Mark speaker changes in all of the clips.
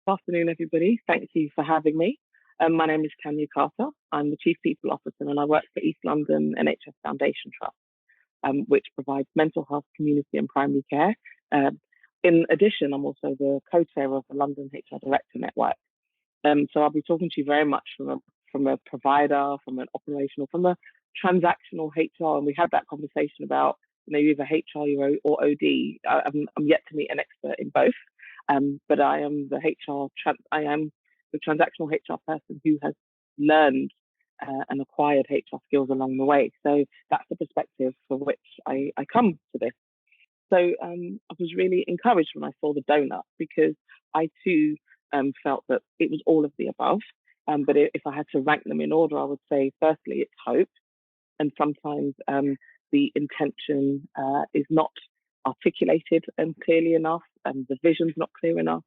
Speaker 1: Afternoon, everybody. Thank you for having me. My name is Tanya Carter. I'm the Chief People Officer and I work for East London NHS Foundation Trust, which provides mental health, community and primary care. In addition, I'm also the co-chair of the London HR Director Network. So I'll be talking to you very much from a provider, from an operational, from a transactional HR. And we had that conversation about, either HR or OD. I'm yet to meet an expert in both. But I am I am the transactional HR person who has learned and acquired HR skills along the way. So that's the perspective for which I come to this. So I was really encouraged when I saw the donut because I too felt that it was all of the above. But if I had to rank them in order, I would say firstly it's hope, and sometimes the intention is not articulated and clearly enough, and the vision's not clear enough,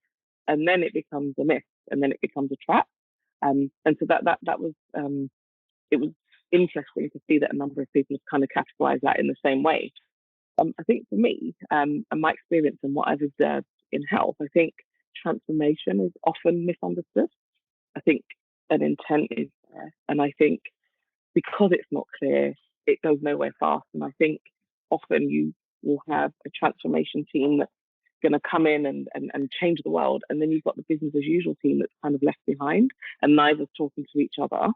Speaker 1: and then it becomes a myth, and then it becomes a trap. And so that was it was interesting to see that a number of people have kind of categorized that in the same way. I think for me, and my experience and what I've observed in health, I think transformation is often misunderstood. I think an intent is there, and I think because it's not clear, it goes nowhere fast. And I think often you will have a transformation team that's going to come in and change the world. And then you've got the business as usual team that's kind of left behind and neither's talking to each other.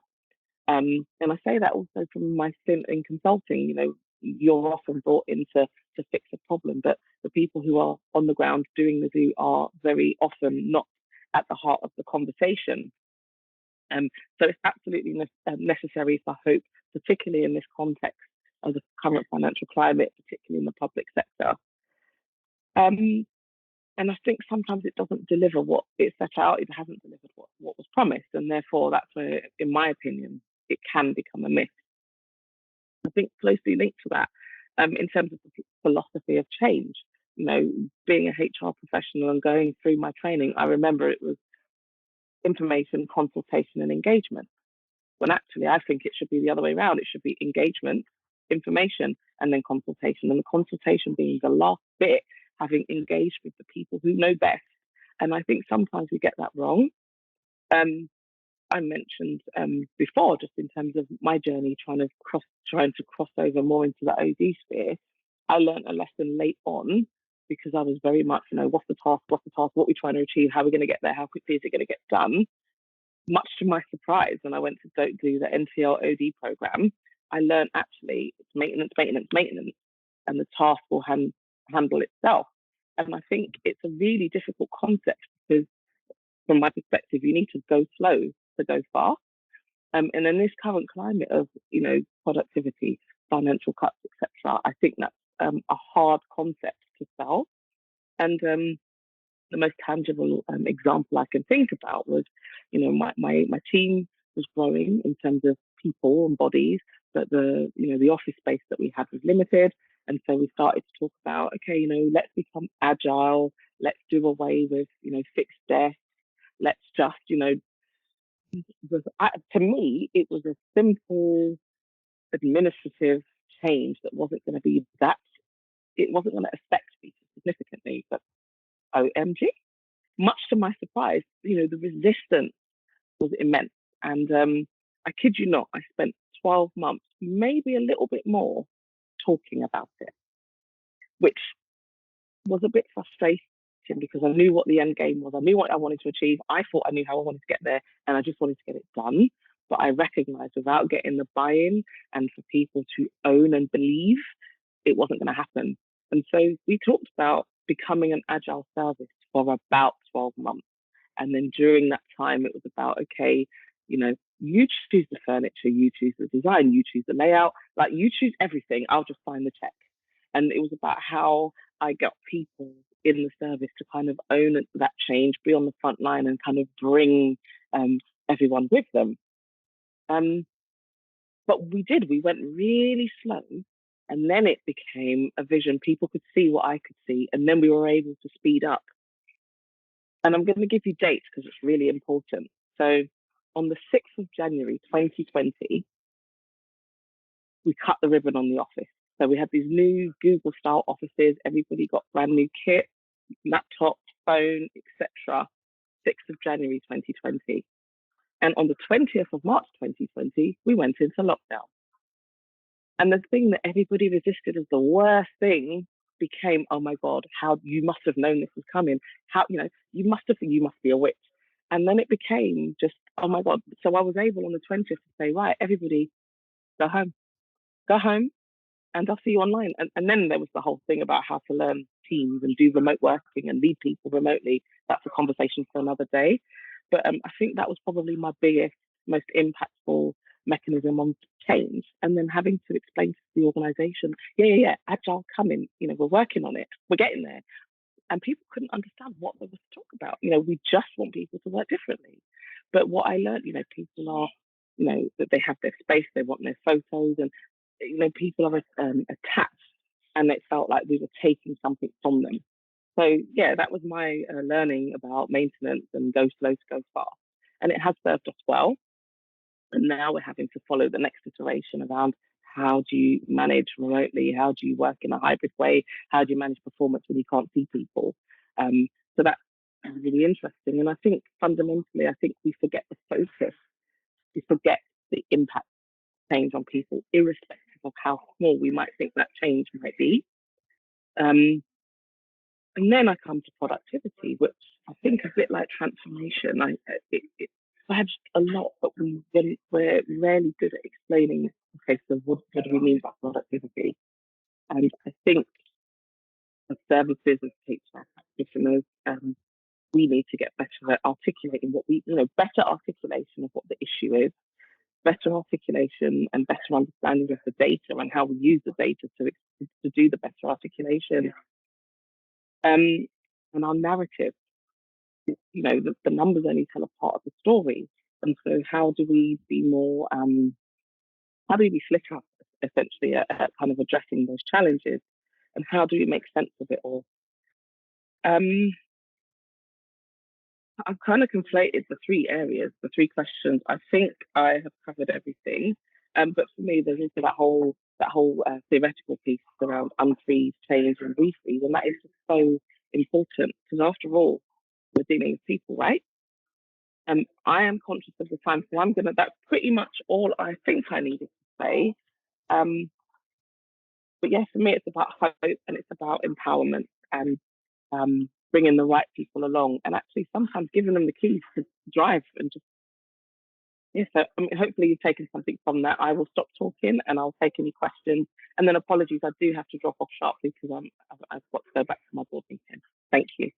Speaker 1: And I say that also from my stint in consulting, you're often brought in to fix a problem, but the people who are on the ground doing the do are very often not at the heart of the conversation. So it's absolutely necessary for hope, particularly in this context of the current financial climate, particularly in the public sector. And I think sometimes it doesn't deliver what it set out. It hasn't delivered what was promised. And therefore, that's where, in my opinion, it can become a myth. I think closely linked to that, in terms of the philosophy of change, being a HR professional and going through my training, I remember it was information, consultation, and engagement. When actually, I think it should be the other way around. It should be engagement, information, and then consultation. And the consultation being the last bit, having engaged with the people who know best. And I think sometimes we get that wrong. I mentioned before, just in terms of my journey, trying to cross over more into the OD sphere, I learned a lesson late on because I was very much, what's the task, what we're trying to achieve, how we're going to get there, how quickly is it going to get done. Much to my surprise, when I went to do the NTL OD program, I learned actually it's maintenance, and the task will handle itself. And I think it's a really difficult concept because, from my perspective, you need to go slow to go fast. And in this current climate of, productivity, financial cuts, etc., I think that's a hard concept to sell. And the most tangible example I can think about was, my team was growing in terms of people and bodies, but the office space that we had was limited. And so we started to talk about, okay, let's become agile, let's do away with, fixed desks, let's just, to me, it was a simple administrative change that wasn't going to be it wasn't going to affect people significantly, but OMG. Much to my surprise, the resistance was immense. And I kid you not, I spent 12 months, maybe a little bit more, talking about it, which was a bit frustrating because I knew what the end game was. I knew what I wanted to achieve. I thought I knew how I wanted to get there, and I just wanted to get it done. But I recognized without getting the buy-in and for people to own and believe, it wasn't going to happen. And so we talked about becoming an agile service for about 12 months. And then during that time, it was about, okay, you choose the furniture, you choose the design, you choose the layout, like you choose everything. I'll just sign the check. And it was about how I got people in the service to kind of own that change, be on the front line and kind of bring everyone with them. But we went really slow. And then it became a vision. People could see what I could see. And then we were able to speed up. And I'm going to give you dates because it's really important. So on the 6th of January, 2020, we cut the ribbon on the office. So we had these new Google-style offices. Everybody got brand new kit, laptop, phone, etc. 6th of January 2020. And on the 20th of March 2020, we went into lockdown. And the thing that everybody resisted as the worst thing became, oh my God, how you must have known this was coming. How, you must be a witch. And then it became just, oh my God. So I was able on the 20th to say, right, everybody go home, and I'll see you online. And then there was the whole thing about how to learn Teams and do remote working and lead people remotely. That's a conversation for another day. But I think that was probably my biggest, most impactful mechanism on change. And then having to explain to the organization, yeah, agile coming, we're working on it, we're getting there. And people couldn't understand what there was to talk about. We just want people to work differently. But what I learned, people are, that they have their space, they want their photos, and people are attached, and it felt like we were taking something from them. So yeah, that was my learning about maintenance and go slow to go fast, and it has served us well. And now we're having to follow the next iteration around how do you manage remotely? How do you work in a hybrid way? How do you manage performance when you can't see people? So that's really interesting. And I think fundamentally, I think we forget the focus. We forget the impact change on people, irrespective of how small we might think that change might be. And then I come to productivity, which I think is a bit like transformation. It adds a lot, but we're rarely good at explaining, okay, so what do we mean by productivity? And I think as services, as HR practitioners, we need to get better at articulating better articulation of what the issue is, better articulation and better understanding of the data and how we use the data to do the better articulation. And our narrative, the numbers only tell a part of the story. And so how do we be more, how do we be slicker essentially at kind of addressing those challenges? And how do we make sense of it all? I've kind of conflated the three areas, the three questions. I think I have covered everything. But for me, there's also that whole theoretical piece around unfreeze, change, and refreeze, and that is just so important because after all, we're dealing with people, right? I am conscious of the time, so that's pretty much all I think I needed to say. Um, but yeah, for me, it's about hope and it's about empowerment and bringing the right people along and actually sometimes giving them the keys to drive and just, yeah, so hopefully you've taken something from that. I will stop talking and I'll take any questions. And then apologies, I do have to drop off sharply because I've got to go back to my board meeting. Thank you.